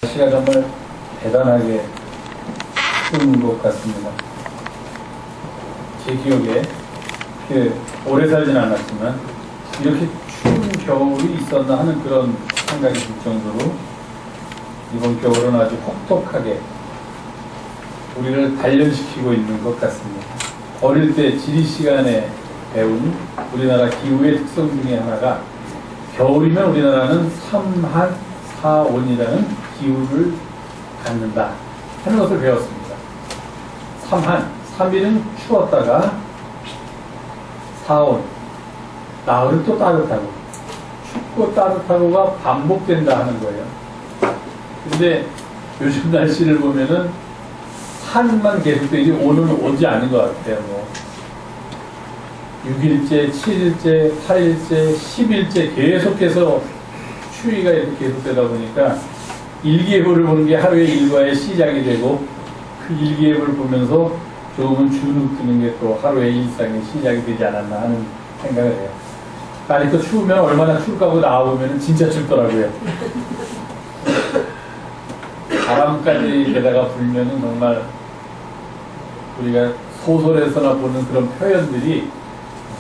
날씨가 정말 대단하게 추운 것 같습니다. 제 기억에 오래 살진 않았지만 이렇게 추운 겨울이 있었나 하는 그런 생각이 들 정도로 이번 겨울은 아주 혹독하게 우리를 단련시키고 있는 것 같습니다. 어릴 때 지리 시간에 배운 우리나라 기후의 특성 중에 하나가 겨울이면 우리나라는 삼한 사온이라는 기후를 갖는다 하는 것을 배웠습니다. 삼한, 3일은 추웠다가 사온, 나흘은 또 따뜻하고 춥고 따뜻하고가 반복된다 하는 거예요. 근데 요즘 날씨를 보면은 한만 계속되지 오는 오지 않은 것 같아요. 뭐 6일째, 7일째, 8일째, 10일째 계속해서 추위가 이렇게 계속되다 보니까 일기예보를 보는 게 하루의 일과의 시작이 되고 그 일기예보를 보면서 조금은 주눅 드는 게 또 하루의 일상의 시작이 되지 않았나 하는 생각을 해요. 아니 또 추우면 얼마나 추울까 하고 나와보면 진짜 춥더라고요. 바람까지 게다가 불면은 정말 우리가 소설에서나 보는 그런 표현들이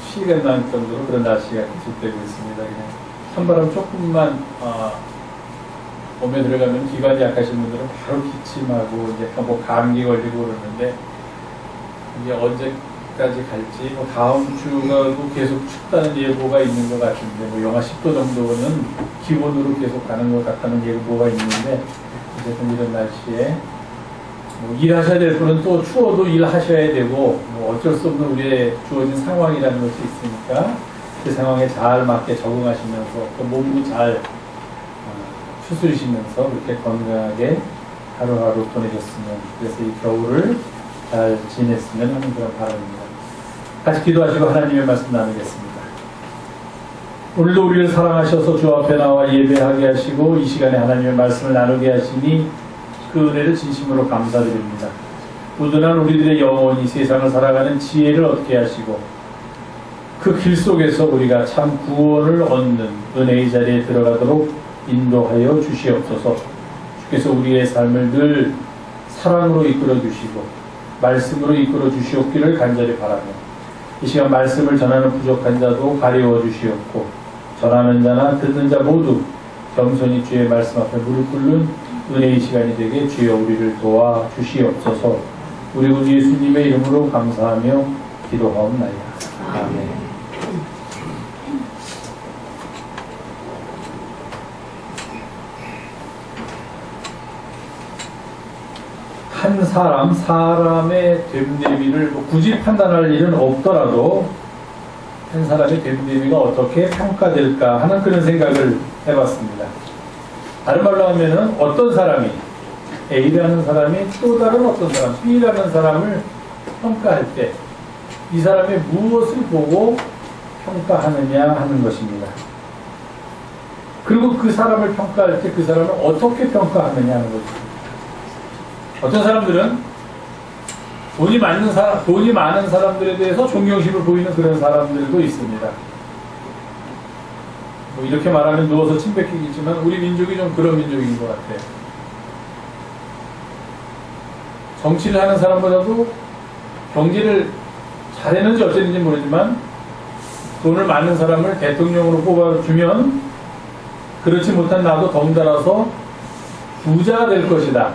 실감날 정도로 그런 날씨가 계속되고 있습니다. 그냥 찬바람 조금만 몸에 들어가면 기관이 약하신 분들은 바로 기침하고 이제 뭐 감기 걸리고 그러는데 이게 언제까지 갈지 뭐 다음 주가 계속 춥다는 예보가 있는 것 같은데 뭐 영하 10도 정도는 기온으로 계속 가는 것 같다는 예보가 있는데 어쨌든 이런 날씨에 뭐 일하셔야 될 분은 또 추워도 일하셔야 되고 뭐 어쩔 수 없는 우리의 주어진 상황이라는 것이 있으니까 그 상황에 잘 맞게 적응하시면서 또 몸도 잘 추스리시면서 그렇게 건강하게 하루하루 보내셨으면, 그래서 이 겨울을 잘 지냈으면 하는 그런 바람입니다. 같이 기도하시고 하나님의 말씀 나누겠습니다. 오늘도 우리를 사랑하셔서 주 앞에 나와 예배하게 하시고 이 시간에 하나님의 말씀을 나누게 하시니 그 은혜를 진심으로 감사드립니다. 부득이한 우리들의 영혼이 세상을 살아가는 지혜를 얻게 하시고 그 길 속에서 우리가 참 구원을 얻는 은혜의 자리에 들어가도록 인도하여 주시옵소서. 주께서 우리의 삶을 늘 사랑으로 이끌어 주시고 말씀으로 이끌어 주시옵기를 간절히 바라며 이 시간 말씀을 전하는 부족한 자도 가리워 주시옵고 전하는 자나 듣는 자 모두 겸손히 주의 말씀 앞에 무릎 꿇는 은혜의 시간이 되게 주여 우리를 도와 주시옵소서. 우리 구 예수님의 이름으로 감사하며 기도하옵나이다. 아멘. 한 사람의 됨됨이를 굳이 판단할 일은 없더라도 한 사람의 됨됨이가 어떻게 평가될까 하는 그런 생각을 해봤습니다. 다른 말로 하면은 어떤 사람이 A라는 사람이 또 다른 어떤 사람 B라는 사람을 평가할 때 이 사람이 무엇을 보고 평가하느냐 하는 것입니다. 그리고 그 사람을 평가할 때 그 사람을 어떻게 평가하느냐 하는 것입니다. 어떤 사람들은 돈이 많은 사람들에 대해서 존경심을 보이는 그런 사람들도 있습니다. 뭐 이렇게 말하면 누워서 침 뱉기겠지만 우리 민족이 좀 그런 민족인 것 같아요. 정치를 하는 사람보다도 경제를 잘했는지 어쨌는지 모르지만 돈을 많은 사람을 대통령으로 뽑아주면 그렇지 못한 나도 덩달아서 부자가 될 것이다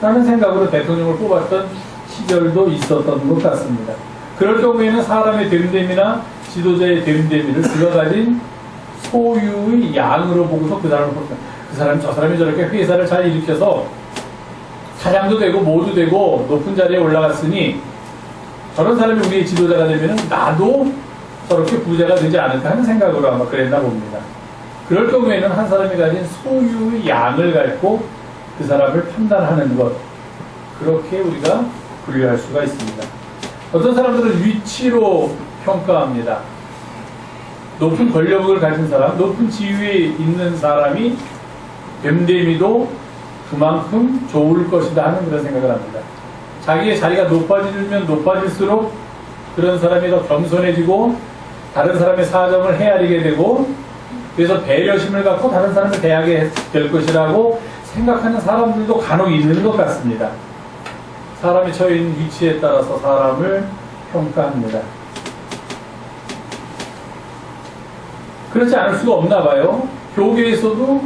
라는 생각으로 대통령을 뽑았던 시절도 있었던 것 같습니다. 그럴 경우에는 사람의 됨됨이나 지도자의 됨됨이를 그가 가진 소유의 양으로 보고서 그 사람이 저 사람이 저렇게 회사를 잘 일으켜서 사장도 되고 뭐도 되고 높은 자리에 올라갔으니 저런 사람이 우리의 지도자가 되면 나도 저렇게 부자가 되지 않을까 하는 생각으로 아마 그랬나 봅니다. 그럴 경우에는 한 사람이 가진 소유의 양을 갖고 그 사람을 판단하는 것, 그렇게 우리가 분류할 수가 있습니다. 어떤 사람들은 위치로 평가합니다. 높은 권력을 가진 사람, 높은 지위에 있는 사람이 됨됨이도 그만큼 좋을 것이다 하는 그런 생각을 합니다. 자기의 자리가 높아지면 높아질수록 그런 사람이 더 겸손해지고 다른 사람의 사정을 헤아리게 되고 그래서 배려심을 갖고 다른 사람을 대하게 될 것이라고 생각하는 사람들도 간혹 있는 것 같습니다. 사람이 처해 있는 위치에 따라서 사람을 평가합니다. 그렇지 않을 수가 없나 봐요. 교계에서도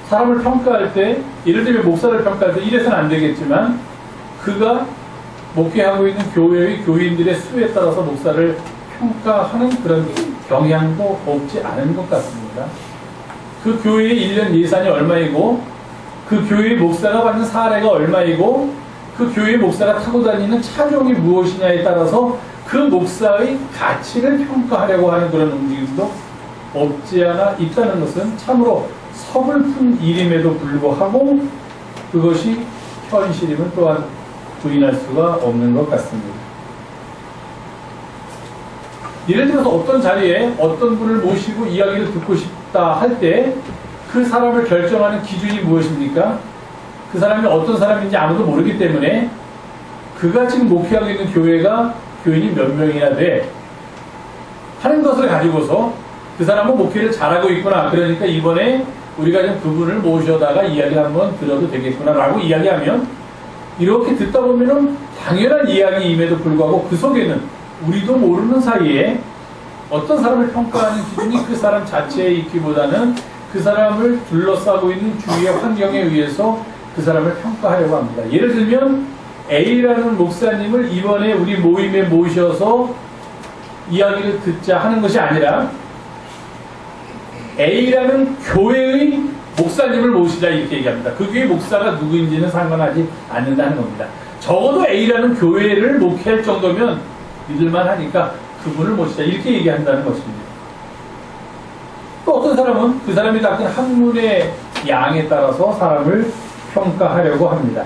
사람을 평가할 때, 예를 들면 목사를 평가할 때 이래서는 안 되겠지만 그가 목회하고 있는 교회의 교인들의 수에 따라서 목사를 평가하는 그런 경향도 없지 않은 것 같습니다. 그 교회의 1년 예산이 얼마이고 그 교회의 목사가 받는 사례가 얼마이고 그 교회의 목사가 타고 다니는 차종이 무엇이냐에 따라서 그 목사의 가치를 평가하려고 하는 그런 움직임도 없지 않아 있다는 것은 참으로 서글픈 일임에도 불구하고 그것이 현실임은 또한 부인할 수가 없는 것 같습니다. 예를 들어서 어떤 자리에 어떤 분을 모시고 이야기를 듣고 싶다 할 때 그 사람을 결정하는 기준이 무엇입니까? 그 사람이 어떤 사람인지 아무도 모르기 때문에 그가 지금 목회하고 있는 교회가 교인이 몇 명이나 돼 하는 것을 가지고서 그 사람은 목회를 잘하고 있구나. 그러니까 이번에 우리가 좀 그분을 모셔다가 이야기 한번 들어도 되겠구나 라고 이야기하면 이렇게 듣다 보면은 당연한 이야기임에도 불구하고 그 속에는 우리도 모르는 사이에 어떤 사람을 평가하는 기준이 그 사람 자체에 있기보다는 그 사람을 둘러싸고 있는 주위의 환경에 의해서 그 사람을 평가하려고 합니다. 예를 들면 A라는 목사님을 이번에 우리 모임에 모셔서 이야기를 듣자 하는 것이 아니라 A라는 교회의 목사님을 모시자 이렇게 얘기합니다. 그 교회 목사가 누구인지는 상관하지 않는다는 겁니다. 적어도 A라는 교회를 목회할 정도면 믿을만 하니까 그분을 모시자 이렇게 얘기한다는 것입니다. 또 어떤 사람은 그 사람이 닦은 학문의 양에 따라서 사람을 평가하려고 합니다.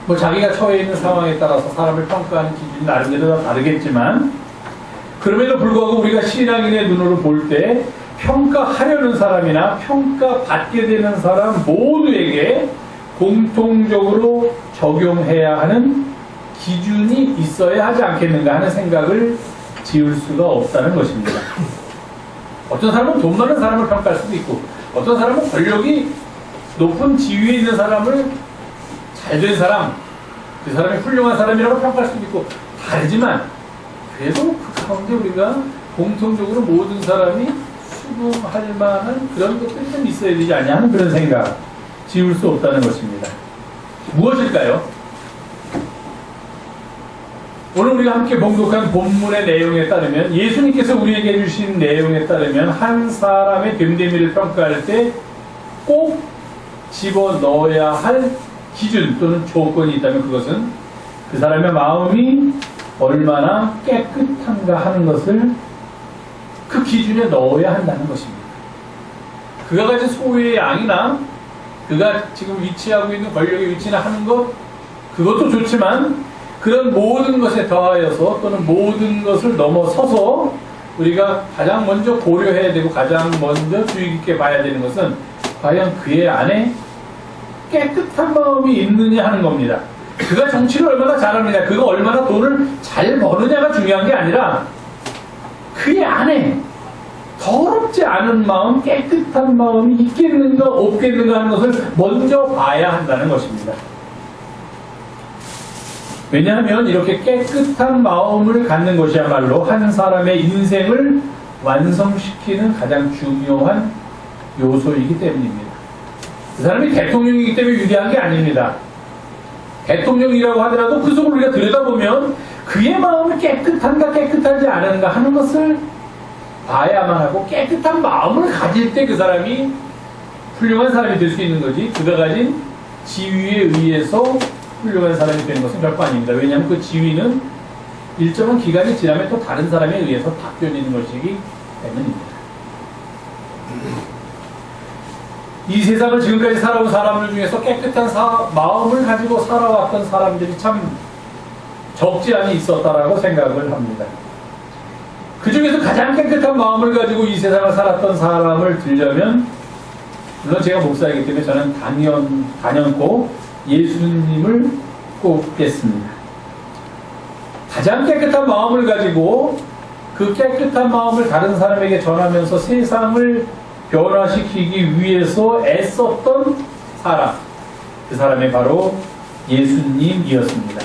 뭐 자기가 처해 있는 상황에 따라서 사람을 평가하는 기준이 나름대로 다 다르겠지만 그럼에도 불구하고 우리가 신앙인의 눈으로 볼 때 평가하려는 사람이나 평가받게 되는 사람 모두에게 공통적으로 적용해야 하는 기준이 있어야 하지 않겠는가 하는 생각을 지울 수가 없다는 것입니다. 어떤 사람은 돈 많은 사람을 평가할 수도 있고 어떤 사람은 권력이 높은 지위에 있는 사람을 잘된 사람, 그 사람이 훌륭한 사람이라고 평가할 수도 있고 다르지만 그래도 그 가운데 우리가 공통적으로 모든 사람이 수긍할 만한 그런 것들이 좀 있어야 되지 않냐 하는 그런 생각 지울 수 없다는 것입니다. 무엇일까요? 오늘 우리가 함께 봉독한 본문의 내용에 따르면 예수님께서 우리에게 주신 내용에 따르면 한 사람의 됨됨이를 평가할 때 꼭 집어넣어야 할 기준 또는 조건이 있다면 그것은 그 사람의 마음이 얼마나 깨끗한가 하는 것을 그 기준에 넣어야 한다는 것입니다. 그가 가진 소유의 양이나 그가 지금 위치하고 있는 권력의 위치나 하는 것 그것도 좋지만 그런 모든 것에 더하여서 또는 모든 것을 넘어서서 우리가 가장 먼저 고려해야 되고 가장 먼저 주의 깊게 봐야 되는 것은 과연 그의 안에 깨끗한 마음이 있느냐 하는 겁니다. 그가 정치를 얼마나 잘하느냐, 그가 얼마나 돈을 잘 버느냐가 중요한 게 아니라 그의 안에 더럽지 않은 마음, 깨끗한 마음이 있겠는가 없겠는가 하는 것을 먼저 봐야 한다는 것입니다. 왜냐하면 이렇게 깨끗한 마음을 갖는 것이야말로 한 사람의 인생을 완성시키는 가장 중요한 요소이기 때문입니다. 그 사람이 대통령이기 때문에 위대한 게 아닙니다. 대통령이라고 하더라도 그 속을 우리가 들여다보면 그의 마음이 깨끗한가 깨끗하지 않은가 하는 것을 봐야만 하고 깨끗한 마음을 가질 때 그 사람이 훌륭한 사람이 될 수 있는 거지 그가 가진 지위에 의해서 훌륭한 사람이 되는 것은 결코 아닙니다. 왜냐하면 그 지위는 일정한 기간이 지나면 또 다른 사람에 의해서 바뀌어지는 것이기 때문입니다. 이 세상을 지금까지 살아온 사람들 중에서 깨끗한 마음을 가지고 살아왔던 사람들이 참 적지 않이 있었다라고 생각을 합니다. 그 중에서 가장 깨끗한 마음을 가지고 이 세상을 살았던 사람을 들려면 물론 제가 목사이기 때문에 저는 단연코 예수님을 꼽겠습니다. 가장 깨끗한 마음을 가지고 그 깨끗한 마음을 다른 사람에게 전하면서 세상을 변화시키기 위해서 애썼던 사람, 그 사람이 바로 예수님이었습니다.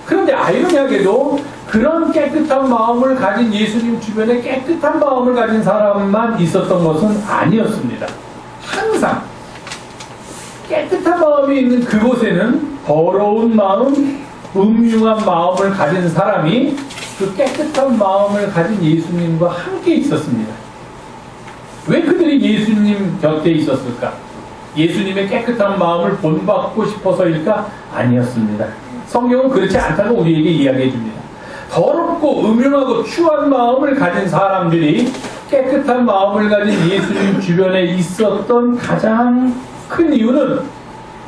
그런데 아이러니하게도 그런 깨끗한 마음을 가진 예수님 주변에 깨끗한 마음을 가진 사람만 있었던 것은 아니었습니다. 항상 깨끗한 마음이 있는 그곳에는 더러운 마음, 음흉한 마음을 가진 사람이 그 깨끗한 마음을 가진 예수님과 함께 있었습니다. 왜 그들이 예수님 곁에 있었을까? 예수님의 깨끗한 마음을 본받고 싶어서일까? 아니었습니다. 성경은 그렇지 않다고 우리에게 이야기해 줍니다. 더럽고 음흉하고 추한 마음을 가진 사람들이 깨끗한 마음을 가진 예수님 주변에 있었던 가장 큰 이유는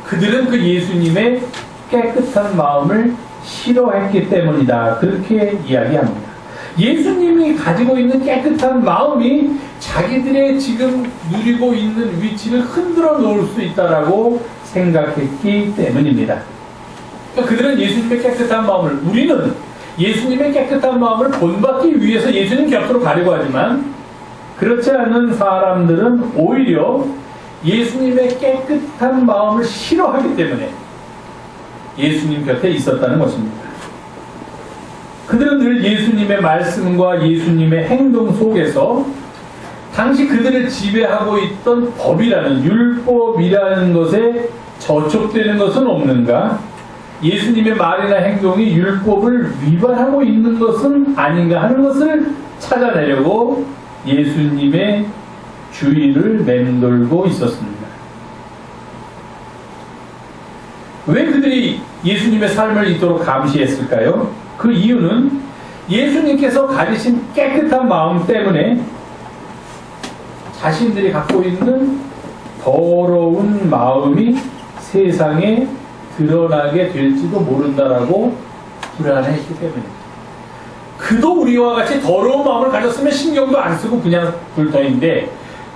그들은 그 예수님의 깨끗한 마음을 싫어했기 때문이다. 그렇게 이야기합니다. 예수님이 가지고 있는 깨끗한 마음이 자기들의 지금 누리고 있는 위치를 흔들어 놓을 수 있다라고 생각했기 때문입니다. 그러니까 그들은 예수님의 깨끗한 마음을, 우리는 예수님의 깨끗한 마음을 본받기 위해서 예수님 곁으로 가려고 하지만 그렇지 않은 사람들은 오히려 예수님의 깨끗한 마음을 싫어하기 때문에 예수님 곁에 있었다는 것입니다. 그들은 늘 예수님의 말씀과 예수님의 행동 속에서 당시 그들을 지배하고 있던 법이라는, 율법이라는 것에 저촉되는 것은 없는가? 예수님의 말이나 행동이 율법을 위반하고 있는 것은 아닌가 하는 것을 찾아내려고 예수님의 주위를 맴돌고 있었습니다. 왜 그들이 예수님의 삶을 이토록 감시했을까요? 그 이유는 예수님께서 가지신 깨끗한 마음 때문에 자신들이 갖고 있는 더러운 마음이 세상에 드러나게 될지도 모른다라고 불안했기 때문입니다. 그도 우리와 같이 더러운 마음을 가졌으면 신경도 안 쓰고 그냥 불터인데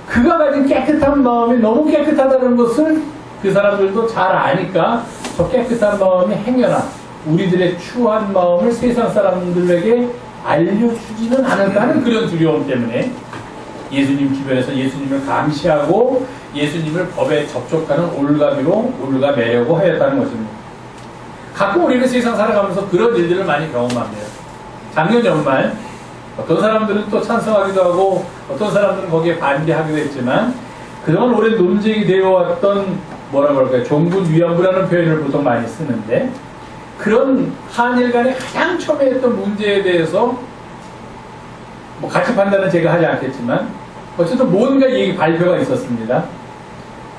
그가 가진 깨끗한 마음이 너무 깨끗하다는 것을 그 사람들도 잘 아니까 저 깨끗한 마음이 행여나 우리들의 추한 마음을 세상 사람들에게 알려주지는 않을까는 그런 두려움 때문에 예수님 주변에서 예수님을 감시하고 예수님을 법에 접촉하는 올가미로 올가매려고 하였다는 것입니다. 가끔 우리는 세상 살아가면서 그런 일들을 많이 경험합니다. 작년 연말 어떤 사람들은 또 찬성하기도 하고 어떤 사람들은 거기에 반대하기도 했지만 그동안 오랜 논쟁이 되어왔던 뭐라고 할까요? 종군 위안부라는 표현을 보통 많이 쓰는데 그런 한일 간에 가장 처음에 했던 문제에 대해서 뭐 같이 판단은 제가 하지 않겠지만 어쨌든 뭔가 얘기 발표가 있었습니다.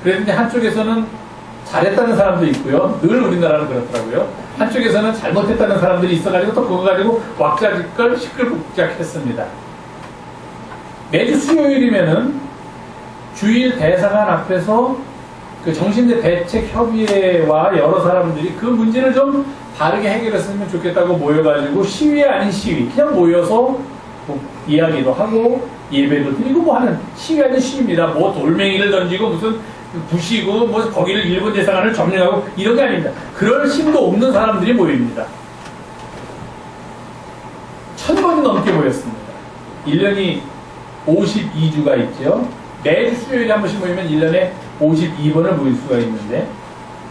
그랬는데 한쪽에서는 잘했다는 사람도 있고요. 늘 우리나라는 그렇더라고요. 한쪽에서는 잘못했다는 사람들이 있어가지고 또 그거 가지고 왁자지껄 시끌벅적했습니다. 매주 수요일이면은 주일 대사관 앞에서 그 정신대 대책협의회와 여러 사람들이 그 문제를 좀 다르게 해결했으면 좋겠다고 모여가지고 시위 아닌 시위, 그냥 모여서 뭐 이야기도 하고 예배도 드리고 뭐 하는 시위 아닌 시위입니다. 뭐 돌멩이를 던지고 무슨 부시고 뭐 거기를 일본 대사관을 점령하고 이런 게 아닙니다. 그럴 힘도 없는 사람들이 모입니다. 1000번이 넘게 모였습니다. 1년이 52주가 있죠. 매주 수요일에 한 번씩 모이면 1년에 52번을 모일 수가 있는데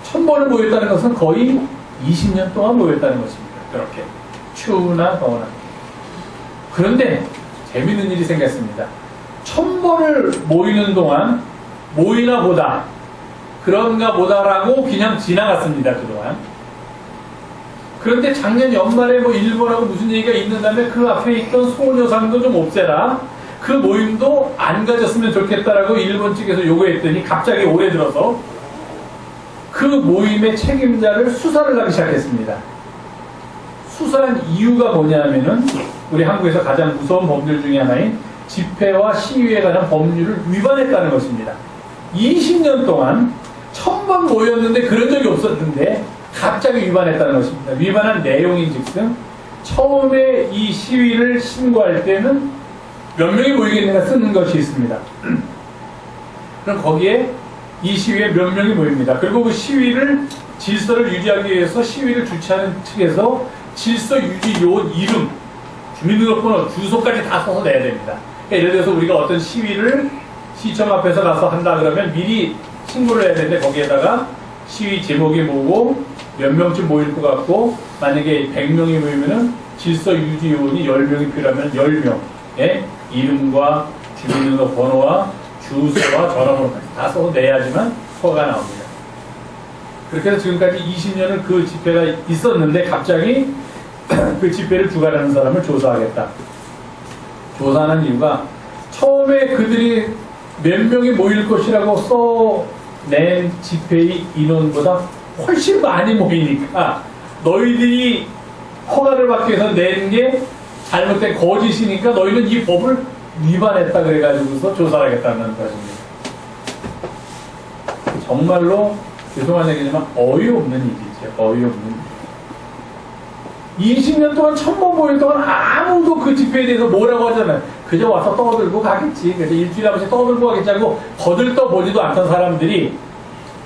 1000번을 모였다는 것은 거의 20년 동안 모였다는 것입니다. 그렇게 추우나 더우나. 그런데 재밌는 일이 생겼습니다. 1000번을 모이는 동안 모이나 보다 그런가 보다라고 그냥 지나갔습니다. 그동안. 그런데 작년 연말에 뭐 일본하고 무슨 얘기가 있는 다음에 그 앞에 있던 소녀상도 좀 없애라, 그 모임도 안 가졌으면 좋겠다라고 일본 측에서 요구했더니 갑자기 올해 들어서 그 모임의 책임자를 수사를 하기 시작했습니다. 수사한 이유가 뭐냐면은 우리 한국에서 가장 무서운 범죄 중에 하나인 집회와 시위에 관한 법률을 위반했다는 것입니다. 20년 동안 1000번 모였는데 그런 적이 없었는데 갑자기 위반했다는 것입니다. 위반한 내용인즉슨 처음에 이 시위를 신고할 때는 몇 명이 모이겠는가 쓰는 것이 있습니다. 그럼 거기에 이 시위에 몇 명이 모입니다. 그리고 그 시위를 질서를 유지하기 위해서 시위를 주최하는 측에서 질서 유지 요원 이름, 주민등록번호, 주소까지 다 써서 내야 됩니다. 그러니까 예를 들어서 우리가 어떤 시위를 시청 앞에서 가서 한다 그러면 미리 신고를 해야 되는데 거기에다가 시위 제목이 뭐고 몇 명쯤 모일 것 같고 만약에 100명이 모이면은 질서 유지 요원이 10명이 필요하면 10명의 이름과 주민등록 번호와 주소와 전화번호까지 다 써서 내야지만 허가가 나옵니다. 그렇게 해서 지금까지 20년을 그 집회가 있었는데 갑자기 그 집회를 주관하는 사람을 조사하겠다. 조사하는 이유가 처음에 그들이 몇 명이 모일 것이라고 써낸 집회의 인원보다 훨씬 많이 모이니까 너희들이 허가를 받기 위해서 낸 게 잘못된 거짓이니까 너희는 이 법을 위반했다 그래가지고서 조사를 하겠다는 것입니다. 정말로 죄송한 얘기지만 어이없는 일이죠. 어이없는 일. 20년 동안 1000번 모일 동안 아무도 그 집회에 대해서 뭐라고 하잖아요. 그저 와서 떠들고 가겠지. 그래서 일주일에 한 번씩 떠들고 가겠지 하고 거들떠보지도 않던 사람들이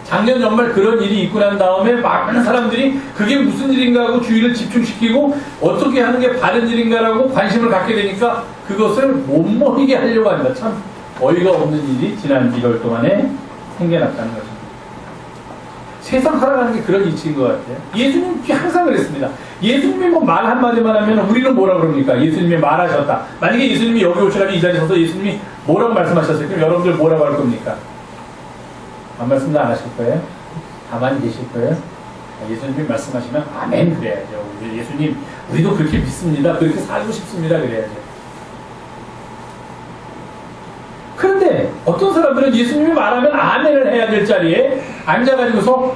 작년 연말 그런 일이 있고 난 다음에 많은 사람들이 그게 무슨 일인가 하고 주의를 집중시키고 어떻게 하는 게 바른 일인가라고 관심을 갖게 되니까 그것을 못 모이게 하려고 합니다. 참 어이가 없는 일이 지난 1월 동안에 생겨났다는 것입니다. 세상 살아가는 게 그런 이치인 것 같아요. 예수님이 항상 그랬습니다. 예수님이 뭐 말 한마디만 하면 우리는 뭐라 그럽니까? 예수님이 말하셨다. 만약에 예수님이 여기 오시라면 이 자리에 서서 예수님이 뭐라고 말씀하셨어요? 그럼 여러분들 뭐라고 할 겁니까? 아무 말씀도 안 하실 거예요? 가만히 계실 거예요? 예수님이 말씀하시면 아멘 그래야죠. 예수님 우리도 그렇게 믿습니다. 그렇게 살고 싶습니다. 그래야죠. 그런데 어떤 사람들은 예수님이 말하면 아멘을 해야 될 자리에 앉아가지고서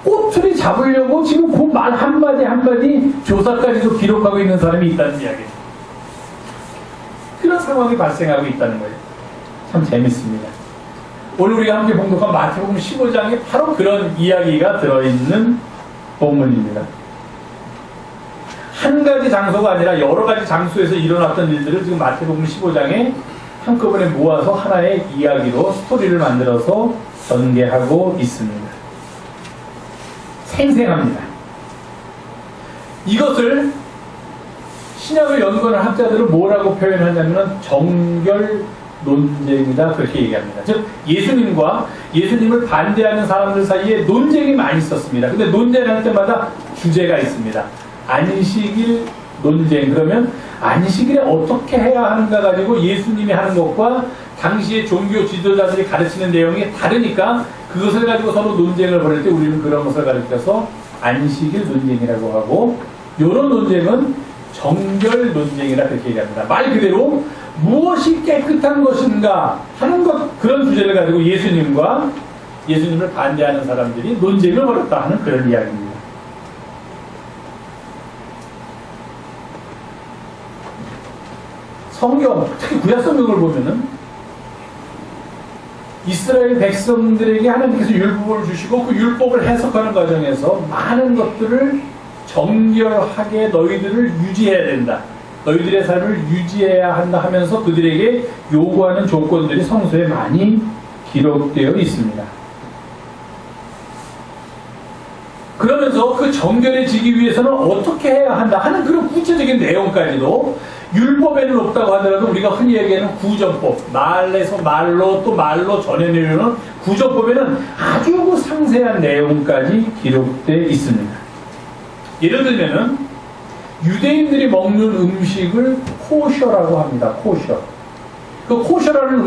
꼬투리 잡으려고 지금 그 말 한마디 한마디 조사까지도 기록하고 있는 사람이 있다는 이야기예요. 그런 상황이 발생하고 있다는 거예요. 참 재밌습니다. 오늘 우리가 함께 봉독한 마태복음 15장에 바로 그런 이야기가 들어있는 본문입니다. 한 가지 장소가 아니라 여러 가지 장소에서 일어났던 일들을 지금 마태복음 15장에 한꺼번에 모아서 하나의 이야기로 스토리를 만들어서 전개하고 있습니다. 생생합니다. 이것을 신약을 연구하는 학자들은 뭐라고 표현하냐면 정결 논쟁이다 그렇게 얘기합니다. 즉 예수님과 예수님을 반대하는 사람들 사이에 논쟁이 많이 있었습니다. 근데 논쟁할 때마다 주제가 있습니다. 안식일 논쟁. 그러면 안식일에 어떻게 해야 하는가 가지고 예수님이 하는 것과 당시의 종교 지도자들이 가르치는 내용이 다르니까 그것을 가지고 서로 논쟁을 벌일 때 우리는 그런 것을 가르쳐서 안식일 논쟁이라고 하고, 이런 논쟁은 정결 논쟁이라 그렇게 얘기합니다. 말 그대로 무엇이 깨끗한 것인가 하는 것, 그런 주제를 가지고 예수님과 예수님을 반대하는 사람들이 논쟁을 벌였다 하는 그런 이야기입니다. 성경, 특히 구약 성경을 보면은 이스라엘 백성들에게 하나님께서 율법을 주시고 그 율법을 해석하는 과정에서 많은 것들을 정결하게 너희들을 유지해야 된다, 너희들의 삶을 유지해야 한다 하면서 그들에게 요구하는 조건들이 성서에 많이 기록되어 있습니다. 그러면서 그 정결해지기 위해서는 어떻게 해야 한다 하는 그런 구체적인 내용까지도 율법에는 없다고 하더라도 우리가 흔히 얘기하는 구전법, 말에서 말로 또 말로 전해내려는 구전법에는 아주 상세한 내용까지 기록되어 있습니다. 예를 들면은 유대인들이 먹는 음식을 코셔라고 합니다. 코셔. 그 코셔라는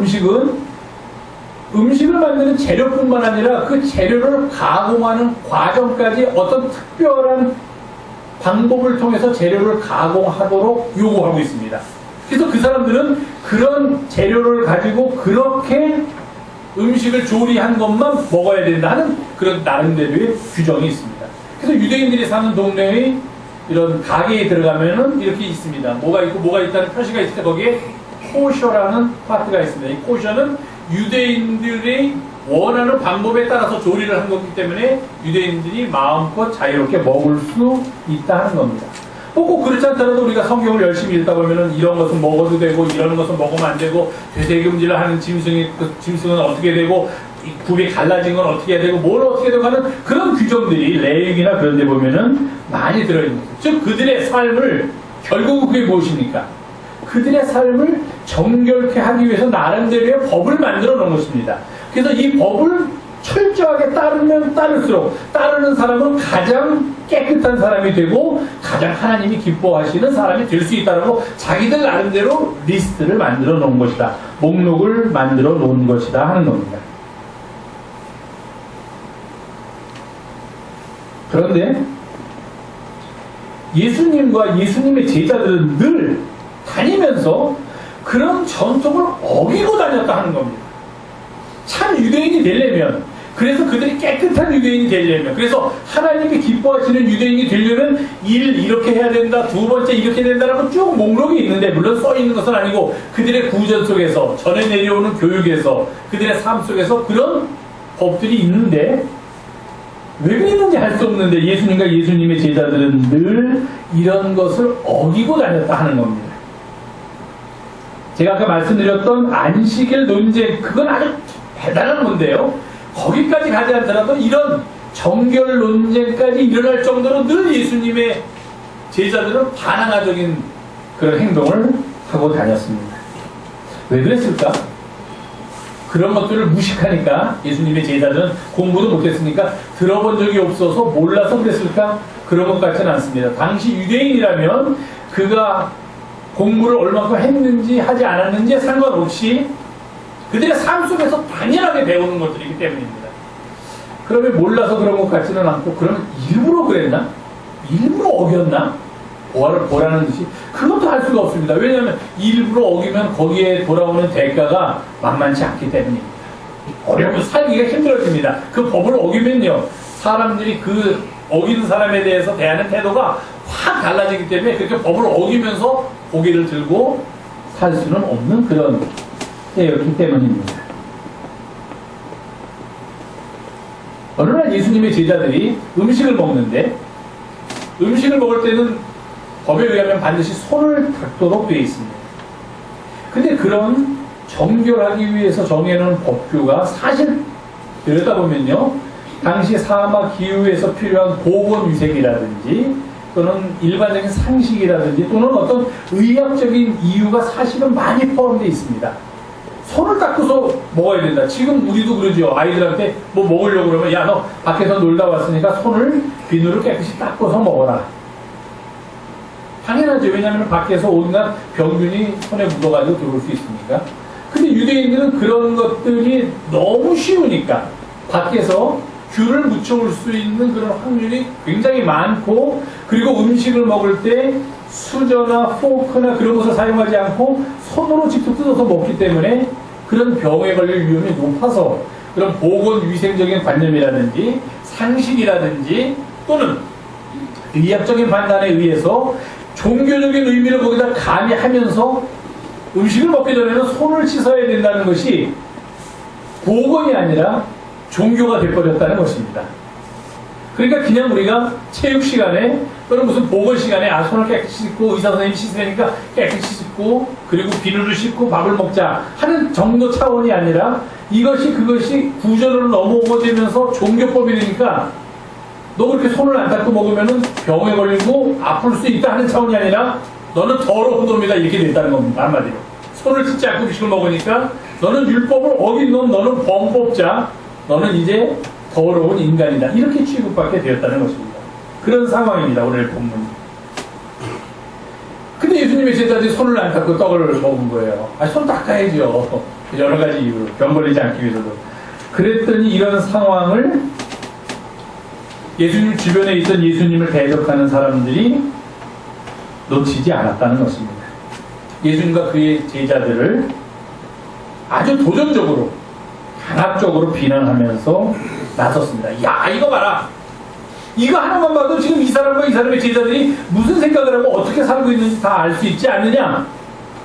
음식을 만드는 재료뿐만 아니라 그 재료를 가공하는 과정까지 어떤 특별한 방법을 통해서 재료를 가공하도록 요구하고 있습니다. 그래서 그 사람들은 그런 재료를 가지고 그렇게 음식을 조리한 것만 먹어야 된다 하는 그런 나름대로의 규정이 있습니다. 그래서 유대인들이 사는 동네의 이런 가게에 들어가면은 이렇게 있습니다. 뭐가 있고 뭐가 있다는 표시가 있을 때 거기에 코셔라는 파트가 있습니다. 이 코셔는 유대인들이 원하는 방법에 따라서 조리를 한 거기 때문에 유대인들이 마음껏 자유롭게 먹을 수 있다는 겁니다. 꼭 그렇지 않더라도 우리가 성경을 열심히 읽다 보면은 이런 것은 먹어도 되고 이런 것은 먹으면 안 되고 되새김질을 하는 짐승은 어떻게 되고 굽이 갈라진 건 어떻게 해야 되고 뭘 어떻게 되고 하는 그런 규정들이 레위기나 그런 데 보면은 많이 들어있는 거죠. 즉 그들의 삶을 결국은 그게 무엇입니까? 그들의 삶을 정결케 하기 위해서 나름대로의 법을 만들어 놓은 것입니다. 그래서 이 법을 철저하게 따르면 따를수록 따르는 사람은 가장 깨끗한 사람이 되고 가장 하나님이 기뻐하시는 사람이 될 수 있다고 자기들 나름대로 리스트를 만들어 놓은 것이다. 목록을 만들어 놓은 것이다 하는 겁니다. 그런데 예수님과 예수님의 제자들은 늘 다니면서 그런 전통을 어기고 다녔다 하는 겁니다. 참 유대인이 되려면, 그래서 그들이 깨끗한 유대인이 되려면, 그래서 하나님이 기뻐하시는 유대인이 되려면 이렇게 해야 된다, 두 번째 이렇게 된다라고 쭉 목록이 있는데, 물론 써 있는 것은 아니고 그들의 구전 속에서, 전해 내려오는 교육에서, 그들의 삶 속에서 그런 법들이 있는데 왜 그랬는지 알 수 없는데 예수님과 예수님의 제자들은 늘 이런 것을 어기고 다녔다 하는 겁니다. 제가 아까 말씀드렸던 안식일 논쟁, 그건 아주 대단한 건데요. 거기까지 가지 않더라도 이런 정결 논쟁까지 일어날 정도로 늘 예수님의 제자들은 반항아적인 그런 행동을 하고 다녔습니다. 왜 그랬을까? 그런 것들을 무식하니까 예수님의 제자들은 공부도 못했으니까 들어본 적이 없어서 몰라서 그랬을까? 그런 것 같지는 않습니다. 당시 유대인이라면 그가 공부를 얼마큼 했는지 하지 않았는지에 상관없이 그들의 삶 속에서 당연하게 배우는 것들이기 때문입니다. 그러면 몰라서 그런 것 같지는 않고, 그러면 일부러 그랬나? 일부러 어겼나? 보라는 듯이 그것도 할 수가 없습니다. 왜냐하면 일부러 어기면 거기에 돌아오는 대가가 만만치 않기 때문입니다. 어려운 살기가 힘들어집니다. 그 법을 어기면요, 사람들이 그 어기는 사람에 대해서 대하는 태도가 확 달라지기 때문에 그렇게 법을 어기면서 고개를 들고 살 수는 없는 그런 때였기 때문입니다. 어느 날 예수님의 제자들이 음식을 먹는데, 음식을 먹을 때는 법에 의하면 반드시 손을 닦도록 되어 있습니다. 근데 그런 정결하기 위해서 정해놓은 법규가 사실 들여다보면요, 당시 사막 기후에서 필요한 보건위생이라든지 또는 일반적인 상식이라든지 또는 어떤 의학적인 이유가 사실은 많이 포함되어 있습니다. 손을 닦고서 먹어야 된다. 지금 우리도 그러죠. 아이들한테 뭐 먹으려고 그러면, 야, 너 밖에서 놀다 왔으니까 손을 비누로 깨끗이 닦고서 먹어라. 당연하죠. 왜냐하면 밖에서 온갖 병균이 손에 묻어가지고 들어올 수 있으니까. 근데 유대인들은 그런 것들이 너무 쉬우니까 밖에서 균을 묻혀올 수 있는 그런 확률이 굉장히 많고, 그리고 음식을 먹을 때 수저나 포크나 그런 것을 사용하지 않고 손으로 직접 뜯어서 먹기 때문에 그런 병에 걸릴 위험이 높아서 그런 보건위생적인 관념이라든지 상식이라든지 또는 의학적인 판단에 의해서 종교적인 의미를 거기다 가미하면서 음식을 먹기 전에는 손을 씻어야 된다는 것이 보건이 아니라 종교가 돼버렸다는 것입니다. 그러니까 그냥 우리가 체육 시간에 또는 무슨 보건 시간에 손을 깨끗이 씻고 의사 선생님이 씻으니까 깨끗이 씻고 그리고 비누를 씻고 밥을 먹자 하는 정도 차원이 아니라 그것이 구조로 넘어오면서 종교법이 되니까 너 그렇게 손을 안 닦고 먹으면 병에 걸리고 아플 수 있다 하는 차원이 아니라 너는 더러운 놈이다 이렇게 됐다는 겁니다. 한마디로. 손을 씻지 않고 음식을 먹으니까 너는 율법을 어긴 놈, 너는 범법자, 너는 이제 더러운 인간이다. 이렇게 취급받게 되었다는 것입니다. 그런 상황입니다. 오늘 본문이. 근데 예수님의 제자들이 손을 안 닦고 떡을 먹은 거예요. 손 닦아야죠. 여러 가지 이유로. 병 걸리지 않기 위해서도. 그랬더니 이런 상황을 예수님 주변에 있던 예수님을 대적하는 사람들이 놓치지 않았다는 것입니다. 예수님과 그의 제자들을 아주 도전적으로 강압적으로 비난하면서 나섰습니다. 야, 이거 봐라. 이거 하나만 봐도 지금 이 사람과 이 사람의 제자들이 무슨 생각을 하고 어떻게 살고 있는지 다 알 수 있지 않느냐?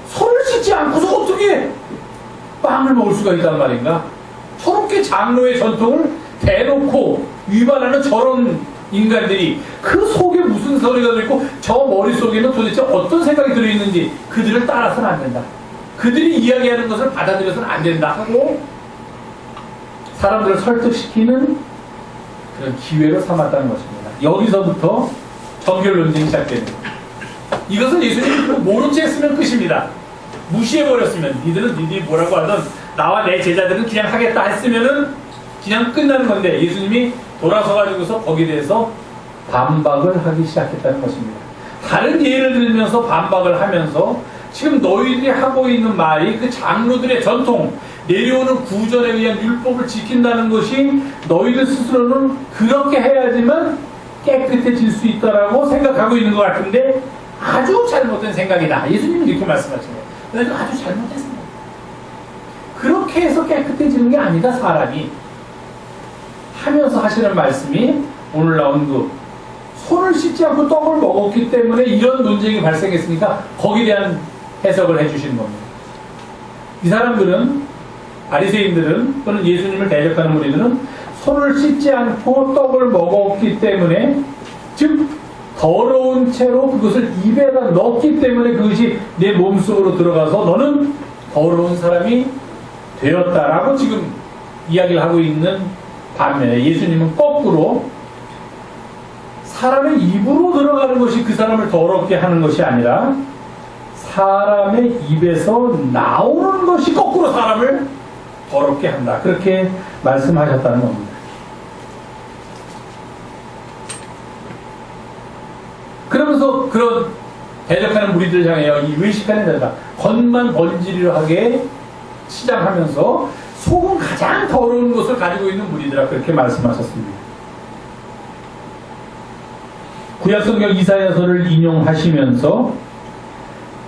손을 씻지 않고서 어떻게 빵을 먹을 수가 있단 말인가? 저렇게 장로의 전통을 대놓고 위반하는 저런 인간들이 그 속에 무슨 소리가 들어있고 저 머릿속에는 도대체 어떤 생각이 들어있는지 그들을 따라서는 안 된다. 그들이 이야기하는 것을 받아들여서는 안 된다 하고 사람들을 설득시키는 그런 기회로 삼았다는 것입니다. 여기서부터 정결 논쟁이 시작됩니다. 이것은 예수님이 모른 채 했으면 끝입니다. 무시해버렸으면, 니들이 뭐라고 하든 나와 내 제자들은 그냥 하겠다 했으면은 그냥 끝나는 건데, 예수님이 돌아서가지고서 거기에 대해서 반박을 하기 시작했다는 것입니다. 다른 예를 들면서 반박을 하면서 지금 너희들이 하고 있는 말이 그 장로들의 전통, 내려오는 구전에 의한 율법을 지킨다는 것이 너희들 스스로는 그렇게 해야지만 깨끗해질 수 있다라고 생각하고 있는 것 같은데 아주 잘못된 생각이다. 예수님이 이렇게 말씀하시네요. 그래서 아주 잘못된 생각. 그렇게 해서 깨끗해지는 게 아니다, 사람이. 하면서 하시는 말씀이 오늘 나온 그 손을 씻지 않고 떡을 먹었기 때문에 이런 논쟁이 발생했으니까 거기에 대한 해석을 해주시는 겁니다. 이 사람들은, 바리새인들은 또는 예수님을 대적하는 무리들은 손을 씻지 않고 떡을 먹었기 때문에, 즉 더러운 채로 그것을 입에다 넣었기 때문에 그것이 내 몸속으로 들어가서 너는 더러운 사람이 되었다라고 지금 이야기를 하고 있는 반면에, 예수님은 거꾸로 사람의 입으로 들어가는 것이 그 사람을 더럽게 하는 것이 아니라 사람의 입에서 나오는 것이 거꾸로 사람을 더럽게 한다. 그렇게 말씀하셨다는 겁니다. 그러면서 그런 대적하는 무리들 향하여 이 외식하는 자다 겉만 번지르르 하게 시작하면서 속은 가장 더러운 것을 가지고 있는 무리들아, 그렇게 말씀하셨습니다. 구약성경 이사야서를 인용하시면서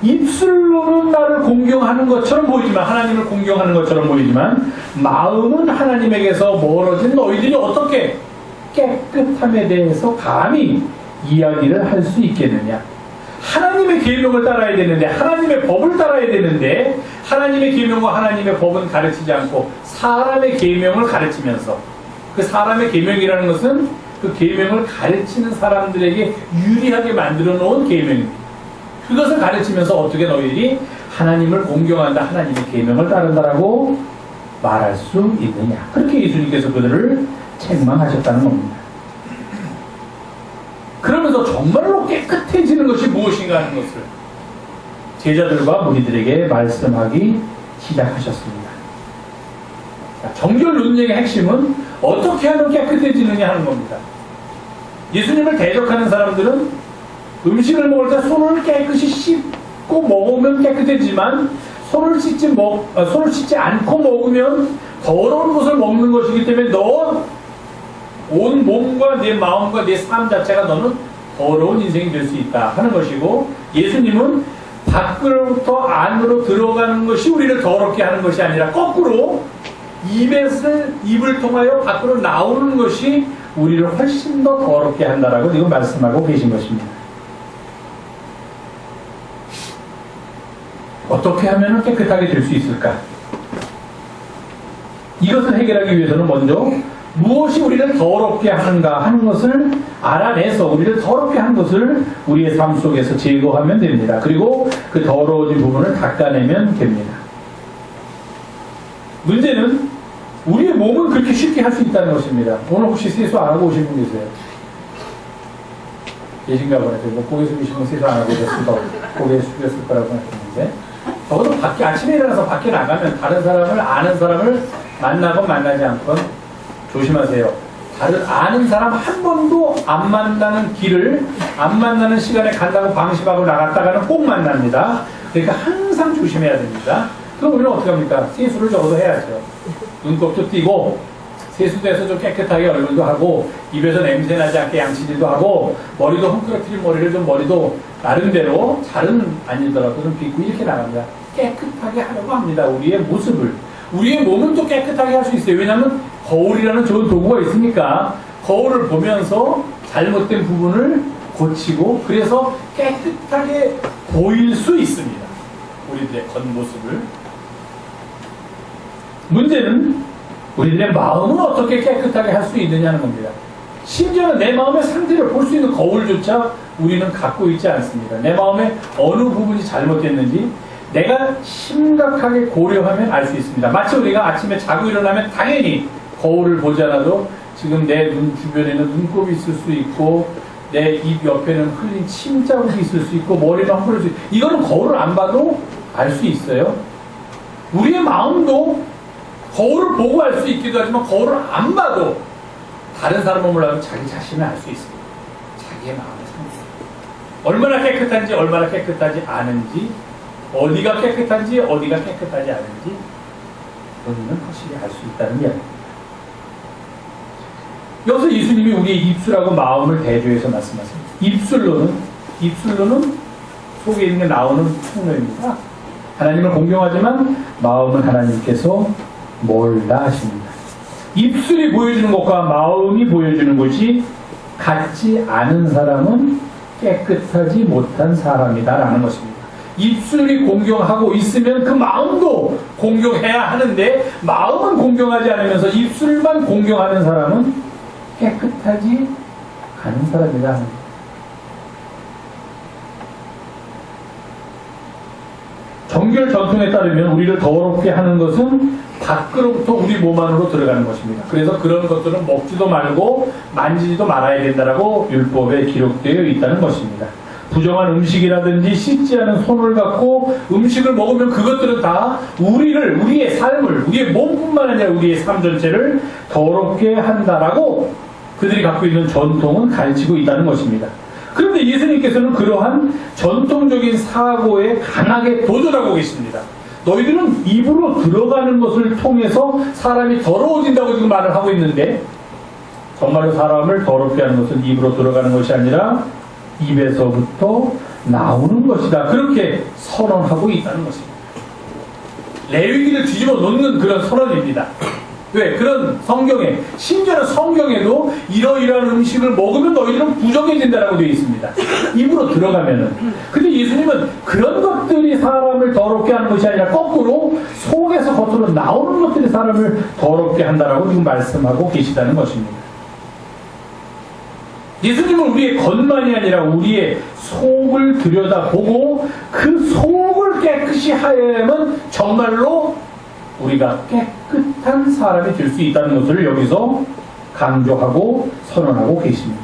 입술로는 나를 공경하는 것처럼 보이지만, 하나님을 공경하는 것처럼 보이지만 마음은 하나님에게서 멀어진 너희들이 어떻게 깨끗함에 대해서 감히 이야기를 할 수 있겠느냐. 하나님의 계명을 따라야 되는데, 하나님의 법을 따라야 되는데, 하나님의 계명과 하나님의 법은 가르치지 않고 사람의 계명을 가르치면서, 그 사람의 계명이라는 것은 그 계명을 가르치는 사람들에게 유리하게 만들어 놓은 계명입니다. 그것을 가르치면서 어떻게 너희들이 하나님을 공경한다, 하나님의 계명을 따른다라고 말할 수 있느냐. 그렇게 예수님께서 그들을 책망하셨다는 겁니다. 그러면서 정말로 깨끗해지는 것이 무엇인가 하는 것을 제자들과 무리들에게 말씀하기 시작하셨습니다. 정결 논쟁의 핵심은 어떻게 하면 깨끗해지느냐 하는 겁니다. 예수님을 대적하는 사람들은 음식을 먹을 때 손을 깨끗이 씻고 먹으면 깨끗해지만 손을 씻지 않고 먹으면 더러운 것을 먹는 것이기 때문에 너 온 몸과 내 마음과 내 삶 자체가 너는 더러운 인생이 될 수 있다 하는 것이고, 예수님은 밖으로부터 안으로 들어가는 것이 우리를 더럽게 하는 것이 아니라 거꾸로 입을 통하여 밖으로 나오는 것이 우리를 훨씬 더 더럽게 한다라고 지금 말씀하고 계신 것입니다. 어떻게 하면 깨끗하게 될 수 있을까? 이것을 해결하기 위해서는 먼저 무엇이 우리를 더럽게 하는가 하는 것을 알아내서 우리를 더럽게 한 것을 우리의 삶 속에서 제거하면 됩니다. 그리고 그 더러워진 부분을 닦아내면 됩니다. 문제는 우리의 몸은 그렇게 쉽게 할 수 있다는 것입니다. 오늘 혹시 세수 안 하고 오신 분 계세요? 계신가 보네요. 뭐 고개 숙이신 분 세수 안 하고 오셨을 거, 고개 숙였을 거라고 생각했는데, 적어도 밖에 아침에 일어나서 밖에 나가면 다른 사람을, 아는 사람을 만나건 만나지 않건 조심하세요. 다른 아는 사람 한 번도 안 만나는 길을, 안 만나는 시간에 간다고 방심하고 나갔다가는 꼭 만납니다. 그러니까 항상 조심해야 됩니다. 그럼 우리는 어떻게 합니까? 세수를 적어도 해야죠. 눈곱도 띄고 세수도 해서 좀 깨끗하게 얼굴도 하고, 입에서 냄새 나지 않게 양치질도 하고, 머리도 헝클어뜨린 머리를 좀, 머리도 나름대로 잘은 아니더라도 좀 빗고 이렇게 나갑니다. 깨끗하게 하려고 합니다. 우리의 모습을. 우리의 몸은 또 깨끗하게 할 수 있어요. 왜냐하면 거울이라는 좋은 도구가 있으니까 거울을 보면서 잘못된 부분을 고치고, 그래서 깨끗하게 보일 수 있습니다. 우리들의 겉모습을. 문제는 우리들의 마음은 어떻게 깨끗하게 할 수 있느냐는 겁니다. 심지어는 내 마음의 상태를 볼 수 있는 거울조차 우리는 갖고 있지 않습니다. 내 마음의 어느 부분이 잘못됐는지 내가 심각하게 고려하면 알 수 있습니다. 마치 우리가 아침에 자고 일어나면 당연히 거울을 보지 않아도 지금 내 눈 주변에는 눈곱이 있을 수 있고, 내 입 옆에는 흘린 침 자국이 있을 수 있고, 머리가 헝클어질 수 있고, 이거는 거울을 안 봐도 알 수 있어요? 우리의 마음도 거울을 보고 알 수 있기도 하지만 거울을 안 봐도 다른 사람을 몰라도 자기 자신을 알 수 있습니다. 자기의 마음의 상태. 얼마나 깨끗한지 얼마나 깨끗하지 않은지, 어디가 깨끗한지 어디가 깨끗하지 않은지 우리는 확실히 알 수 있다는 이야기입니다. 여기서 예수님이 우리의 입술하고 마음을 대조해서 말씀하십니다. 입술로는 속에 있는 게 나오는 풍로입니다. 하나님을 공경하지만 마음은 하나님께서 몰라 하십니다. 입술이 보여주는 것과 마음이 보여주는 것이 같지 않은 사람은 깨끗하지 못한 사람이다라는 것입니다. 입술이 공경하고 있으면 그 마음도 공경해야 하는데 마음은 공경하지 않으면서 입술만 공경하는 사람은 깨끗하지 않은 사람이다 하는 것입니다. 정결 전통에 따르면 우리를 더럽게 하는 것은 밖으로부터 우리 몸 안으로 들어가는 것입니다. 그래서 그런 것들은 먹지도 말고 만지지도 말아야 된다라고 율법에 기록되어 있다는 것입니다. 부정한 음식이라든지 씻지 않은 손을 갖고 음식을 먹으면 그것들은 다 우리의 삶을, 우리의 몸뿐만 아니라 우리의 삶 전체를 더럽게 한다라고 그들이 갖고 있는 전통은 가르치고 있다는 것입니다. 그런데 예수님께서는 그러한 전통적인 사고에 강하게 도전하고 계십니다. 너희들은 입으로 들어가는 것을 통해서 사람이 더러워진다고 지금 말을 하고 있는데 정말로 사람을 더럽게 하는 것은 입으로 들어가는 것이 아니라 입에서부터 나오는 것이다. 그렇게 선언하고 있다는 것입니다. 레위기를 뒤집어 놓는 그런 선언입니다. 왜? 그런 성경에, 심지어는 성경에도 이러이러한 음식을 먹으면 너희들은 부정해진다라고 되어 있습니다. 입으로 들어가면은. 근데 예수님은 그런 것들이 사람을 더럽게 하는 것이 아니라 거꾸로 속에서 겉으로 나오는 것들이 사람을 더럽게 한다라고 지금 말씀하고 계시다는 것입니다. 예수님은 우리의 겉만이 아니라 우리의 속을 들여다보고 그 속을 깨끗이 하여야만 정말로 우리가 깨끗한 사람이 될 수 있다는 것을 여기서 강조하고 선언하고 계십니다.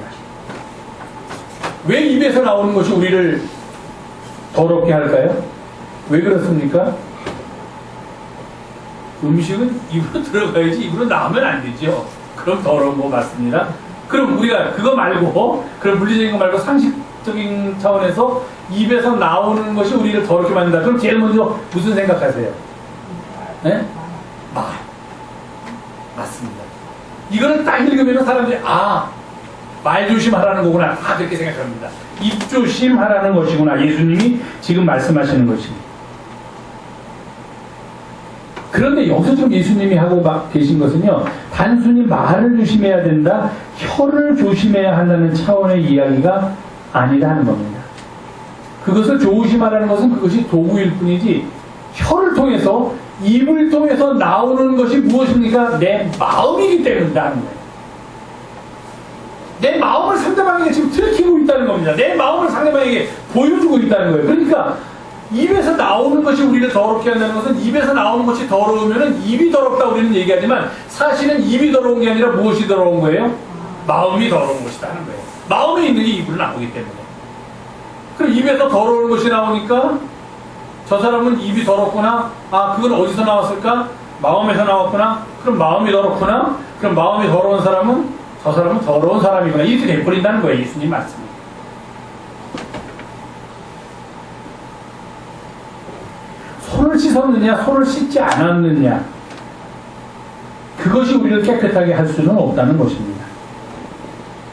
왜 입에서 나오는 것이 우리를 더럽게 할까요? 왜 그렇습니까? 음식은 입으로 들어가야지 입으로 나오면 안 되죠. 그럼 더러운 거 맞습니다. 그럼 우리가 그거 말고, 그런 물리적인 거 말고 상식적인 차원에서 입에서 나오는 것이 우리를 더럽게 만든다. 그럼 제일 먼저 무슨 생각하세요? 네? 맞습니다. 이거를 딱 읽으면 사람들이 말 조심하라는 거구나. 그렇게 생각합니다. 입 조심하라는 것이구나. 예수님이 지금 말씀하시는 것입니다. 그런데 여기서 지금 예수님이 하고 계신 것은요, 단순히 말을 조심해야 된다, 혀를 조심해야 한다는 차원의 이야기가 아니라는 겁니다. 그것을 조심하라는 것은 그것이 도구일 뿐이지, 혀를 통해서, 입을 통해서 나오는 것이 무엇입니까? 내 마음이기 때문이다 하는 거예요. 내 마음을 상대방에게 지금 들키고 있다는 겁니다. 내 마음을 상대방에게 보여주고 있다는 거예요. 그러니까 입에서 나오는 것이 우리를 더럽게 한다는 것은, 입에서 나오는 것이 더러우면 입이 더럽다 우리는 얘기하지만 사실은 입이 더러운 게 아니라 무엇이 더러운 거예요? 마음이 더러운 것이다 하는 거예요. 마음에 있는 게 입으로 나오기 때문에. 그럼 입에서 더러운 것이 나오니까 저 사람은 입이 더럽구나. 그건 어디서 나왔을까? 마음에서 나왔구나. 그럼 마음이 더럽구나. 그럼 마음이 더러운 사람은 저 사람은 더러운 사람이구나. 이렇게 돼버린다는 거예요. 예수님 말씀이. 손을 씻었느냐, 손을 씻지 않았느냐, 그것이 우리를 깨끗하게 할 수는 없다는 것입니다.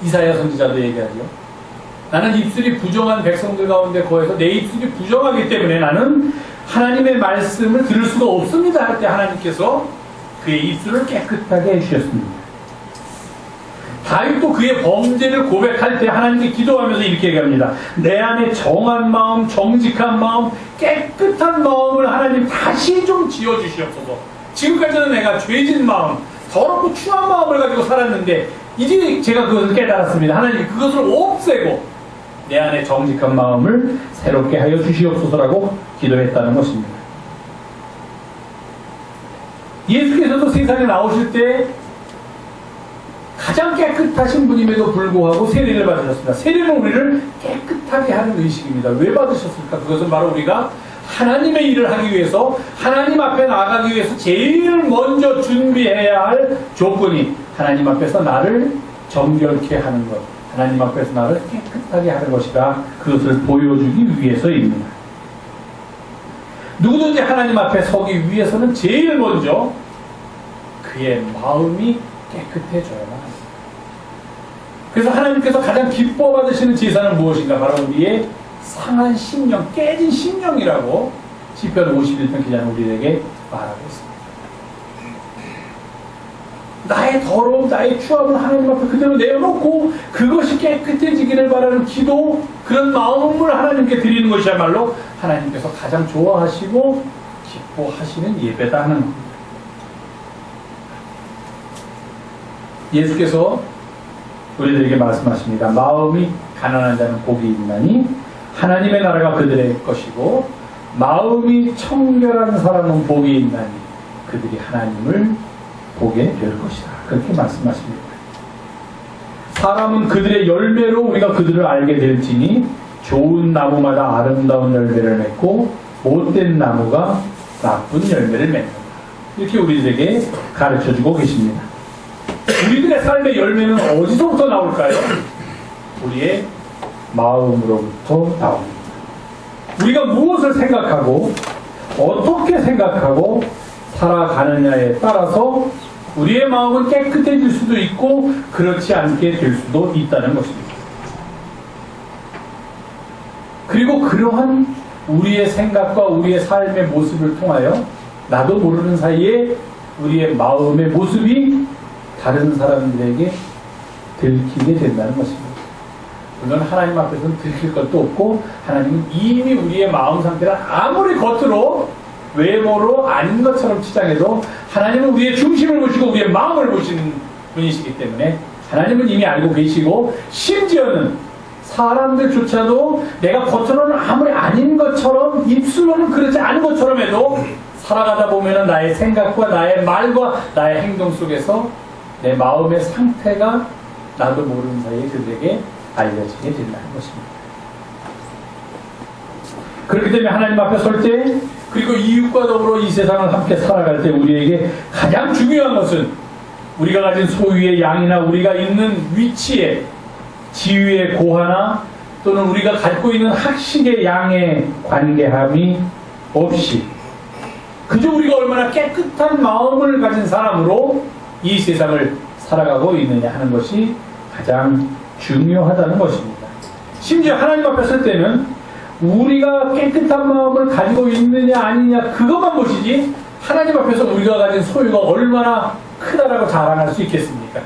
이사야 선지자도 얘기하죠. 나는 입술이 부정한 백성들 가운데 거해서 내 입술이 부정하기 때문에 나는 하나님의 말씀을 들을 수가 없습니다 할 때 하나님께서 그의 입술을 깨끗하게 해주셨습니다. 다윗도 그의 범죄를 고백할 때 하나님께 기도하면서 이렇게 얘기합니다. 내 안에 정한 마음, 정직한 마음, 깨끗한 마음을 하나님 다시 좀 지어주시옵소서. 지금까지는 내가 죄진 마음, 더럽고 추한 마음을 가지고 살았는데 이제 제가 그것을 깨달았습니다. 하나님 그것을 없애고 내 안에 정직한 마음을 새롭게 하여 주시옵소서라고 기도했다는 것입니다. 예수께서도 세상에 나오실 때 가장 깨끗하신 분임에도 불구하고 세례를 받으셨습니다. 세례는 우리를 깨끗하게 하는 의식입니다. 왜 받으셨을까? 그것은 바로 우리가 하나님의 일을 하기 위해서, 하나님 앞에 나아가기 위해서 제일 먼저 준비해야 할 조건이 하나님 앞에서 나를 정결케 하는 것, 하나님 앞에서 나를 깨끗하게 하는 것이다. 그것을 보여주기 위해서입니다. 누구든지 하나님 앞에 서기 위해서는 제일 먼저 그의 마음이 깨끗해져야만 합니다. 그래서 하나님께서 가장 기뻐 받으시는 제사는 무엇인가? 바로 우리의 상한 심령, 깨진 심령이라고 시편 51편 기자는 우리에게 말하고 있습니다. 나의 더러움, 나의 추함을 하나님 앞에 그대로 내어놓고 그것이 깨끗해지기를 바라는 기도, 그런 마음을 하나님께 드리는 것이야말로 하나님께서 가장 좋아하시고 기뻐하시는 예배다 하는 겁니다. 예수께서 우리들에게 말씀하십니다. 마음이 가난한 자는 복이 있나니 하나님의 나라가 그들의 것이고, 마음이 청결한 사람은 복이 있나니 그들이 하나님을 보게 될 것이다. 그렇게 말씀하십니다. 사람은 그들의 열매로 우리가 그들을 알게 될지니 좋은 나무마다 아름다운 열매를 맺고 못된 나무가 나쁜 열매를 맺는다. 이렇게 우리들에게 가르쳐주고 계십니다. 우리들의 삶의 열매는 어디서부터 나올까요? 우리의 마음으로부터 나옵니다. 우리가 무엇을 생각하고 어떻게 생각하고 살아가느냐에 따라서 우리의 마음은 깨끗해질 수도 있고 그렇지 않게 될 수도 있다는 것입니다. 그리고 그러한 우리의 생각과 우리의 삶의 모습을 통하여 나도 모르는 사이에 우리의 마음의 모습이 다른 사람들에게 들키게 된다는 것입니다. 물론 하나님 앞에서는 들킬 것도 없고, 하나님은 이미 우리의 마음 상태를 아무리 겉으로 외모로 아닌 것처럼 치장해도 하나님은 우리의 중심을 보시고 우리의 마음을 보시는 분이시기 때문에 하나님은 이미 알고 계시고, 심지어는 사람들조차도 내가 겉으로는 아무리 아닌 것처럼, 입술로는 그렇지 않은 것처럼 해도 살아가다 보면 나의 생각과 나의 말과 나의 행동 속에서 내 마음의 상태가 나도 모르는 사이에 그들에게 알려지게 된다는 것입니다. 그렇기 때문에 하나님 앞에 설 때, 그리고 이웃과 더불어 이 세상을 함께 살아갈 때 우리에게 가장 중요한 것은 우리가 가진 소유의 양이나 우리가 있는 위치에 지위의 고하나 또는 우리가 갖고 있는 학식의 양의 관계함이 없이 그저 우리가 얼마나 깨끗한 마음을 가진 사람으로 이 세상을 살아가고 있느냐 하는 것이 가장 중요하다는 것입니다. 심지어 하나님 앞에 설 때는 우리가 깨끗한 마음을 가지고 있느냐 아니냐 그것만 보시지, 하나님 앞에서 우리가 가진 소유가 얼마나 크다라고 자랑할 수 있겠습니까?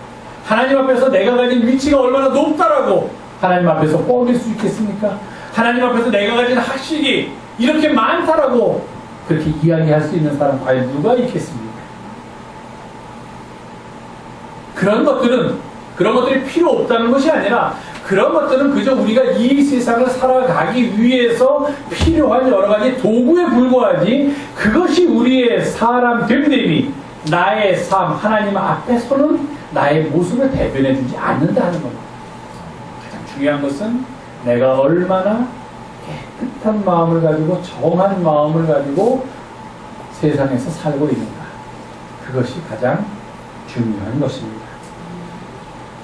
하나님 앞에서 내가 가진 위치가 얼마나 높다라고 하나님 앞에서 뻐길 수 있겠습니까? 하나님 앞에서 내가 가진 학식이 이렇게 많다라고 그렇게 이야기할 수 있는 사람 과연 누가 있겠습니까? 그런 것들이 필요 없다는 것이 아니라, 그런 것들은 그저 우리가 이 세상을 살아가기 위해서 필요한 여러 가지 도구에 불과하지, 그것이 우리의 사람 됨됨이, 나의 삶, 하나님 앞에서는 나의 모습을 대변해주지 않는다는 겁니다. 가장 중요한 것은 내가 얼마나 깨끗한 마음을 가지고 정한 마음을 가지고 세상에서 살고 있는가, 그것이 가장 중요한 것입니다.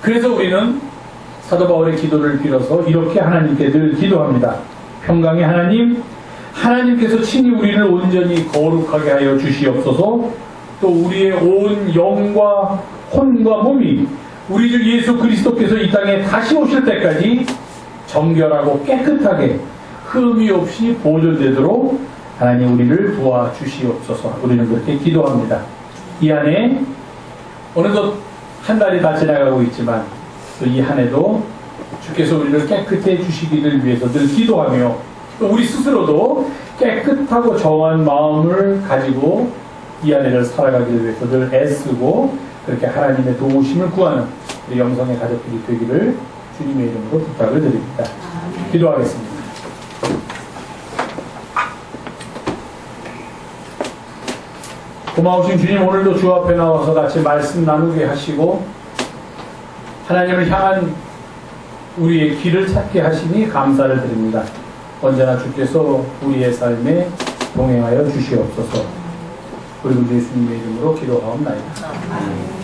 그래서 우리는 사도 바울의 기도를 빌어서 이렇게 하나님께 늘 기도합니다. 평강의 하나님, 하나님께서 친히 우리를 온전히 거룩하게 하여 주시옵소서. 또 우리의 온 영과 혼과 몸이 우리 주 예수 그리스도께서 이 땅에 다시 오실 때까지 정결하고 깨끗하게 흠이 없이 보존되도록 하나님 우리를 도와주시옵소서. 우리는 그렇게 기도합니다. 이 안에 어느덧 한 달이 다 지나가고 있지만 또 이 한 해도 주께서 우리를 깨끗해 주시기를 위해서 늘 기도하며, 또 우리 스스로도 깨끗하고 정한 마음을 가지고 이 한 해를 살아가기 위해서 늘 애쓰고 그렇게 하나님의 도우심을 구하는 우리 영성의 가족들이 되기를 주님의 이름으로 부탁을 드립니다. 기도하겠습니다. 고마우신 주님, 오늘도 주 앞에 나와서 같이 말씀 나누게 하시고 하나님을 향한 우리의 길을 찾게 하시니 감사를 드립니다. 언제나 주께서 우리의 삶에 동행하여 주시옵소서. 그리고 예수님의 이름으로 기도하옵나이다. 아멘.